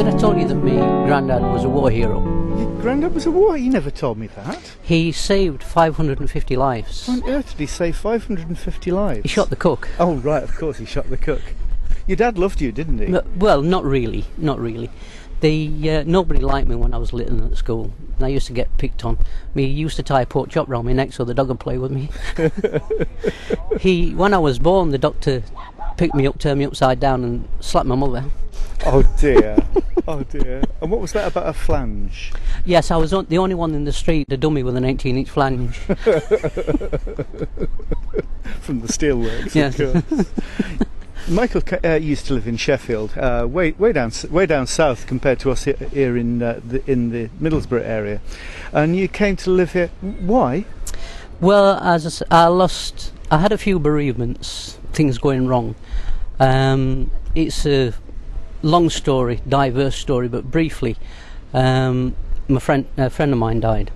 Did I tell you that my granddad was a war hero? Your granddad was a war? You never told me that. He saved 550 lives. How on earth did he save 550 lives? He shot the cook. Oh, right, of course, he shot the cook. Your dad loved you, didn't he? Well, not really. Nobody liked me when I was little at school. I used to get picked on. He used to tie a pork chop round my neck so the dog would play with me. When I was born, the doctor picked me up, turned me upside down and slapped my mother. Oh dear, oh dear. And what was that about a flange? Yes, I was the only one in the street to dummy with an 18-inch flange. From the steelworks, yes. Of course. Michael used to live in Sheffield, way down south compared to us here in the Middlesbrough area, and you came to live here. Why? Well, as I had a few bereavements, things going wrong. It's a long story, diverse story, but briefly, a friend of mine died.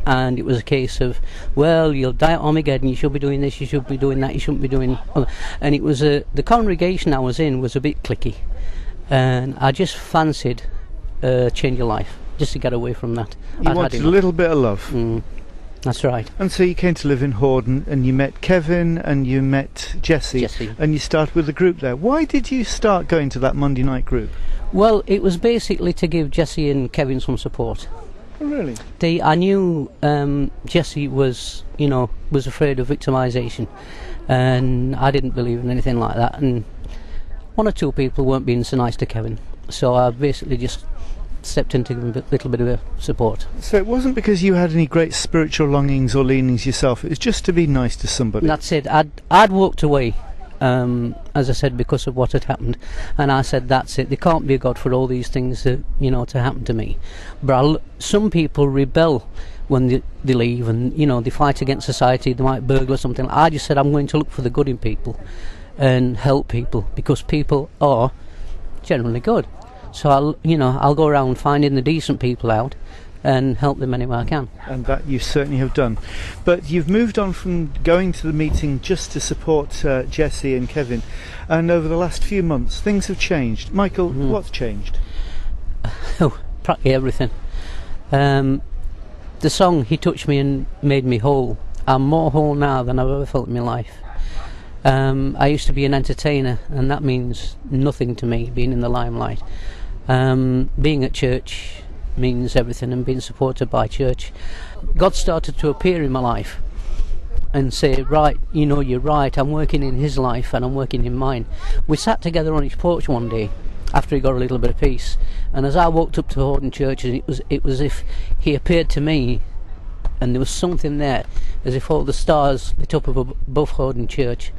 And it was a case of, well, you'll die at Armageddon, you should be doing this, you should be doing that, you shouldn't be doing other. And it was the congregation I was in was a bit cliquey, and I just fancied a change of life, just to get away from that. You wanted a little bit of love. That's right. And so you came to live in Hordern, and you met Kevin and you met Jessie, and you started with a group there. Why did you start going to that Monday night group? Well, it was basically to give Jessie and Kevin some support. Oh, really? I knew Jessie was afraid of victimisation, and I didn't believe in anything like that. And one or two people weren't being so nice to Kevin, so I basically just stepped in to give him a little bit of support. So it wasn't because you had any great spiritual longings or leanings yourself; it was just to be nice to somebody. And that's it. I'd walked away. As I said, because of what had happened, and I said, that's it, there can't be a God for all these things to happen to me. But some people rebel when they leave, and they fight against society, they might burgle or something. I just said, I'm going to look for the good in people and help people, because people are generally good. So I'll go around finding the decent people out and help them any way I can. And that you certainly have done. But you've moved on from going to the meeting just to support Jessie and Kevin, and over the last few months things have changed. Michael, what's changed? Oh, practically everything. The song "He Touched Me and Made Me Whole," I'm more whole now than I've ever felt in my life. I used to be an entertainer, and that means nothing to me, being in the limelight. Being at church means everything, and being supported by church. God started to appear in my life and say, right, you're right, I'm working in his life and I'm working in mine. We sat together on his porch one day after he got a little bit of peace, and as I walked up to Hordern Church, it was as if he appeared to me, and there was something there, as if all the stars lit up above Hordern Church,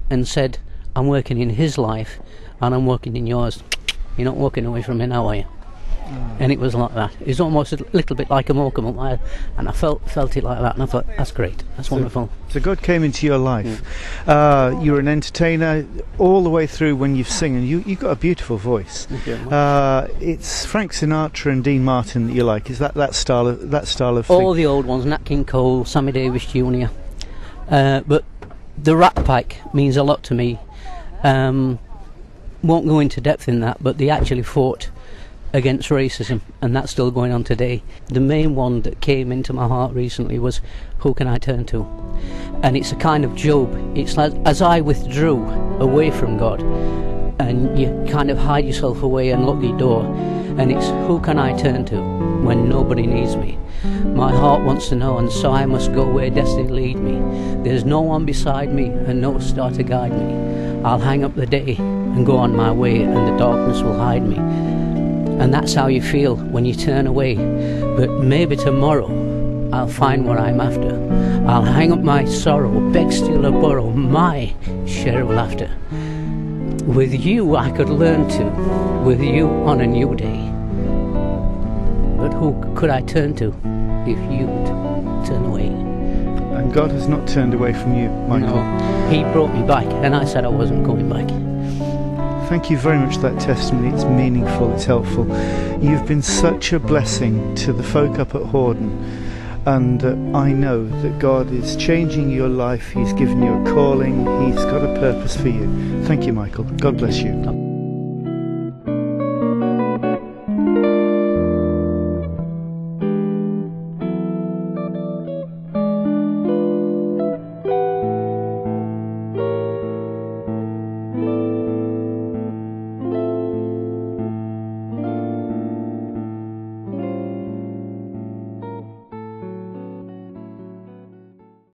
and said, I'm working in his life and I'm working in yours. You're not walking away from me now, are you? And it was like that. It was almost a little bit like a Morecambe, and I felt it like that, and I thought, that's great, that's wonderful. So God came into your life. You were an entertainer all the way through when you've sung, and you've got a beautiful voice. It's Frank Sinatra and Dean Martin that you like. Is that style of all thing? The old ones, Nat King Cole, Sammy Davis Jr. But the Rat Pack means a lot to me. Won't go into depth in that, but they actually fought against racism, and that's still going on today. The main one that came into my heart recently was "Who Can I Turn To?" And it's a kind of Job. It's like, as I withdrew away from God, and you kind of hide yourself away and lock your door, and it's who can I turn to when nobody needs me? My heart wants to know, and so I must go where destiny lead me. There's no one beside me and no star to guide me. I'll hang up the day and go on my way, and the darkness will hide me. And that's how you feel when you turn away. But maybe tomorrow I'll find what I'm after. I'll hang up my sorrow, beg, steal or borrow my share of laughter. With you I could learn to, with you on a new day. But who could I turn to if you'd turn away? And God has not turned away from you, Michael. No, he brought me back, and I said I wasn't going back. Thank you very much for that testimony. It's meaningful, it's helpful. You've been such a blessing to the folk up at Hordern, and I know that God is changing your life. He's given you a calling. He's got a purpose for you. Thank you, Michael. God bless you.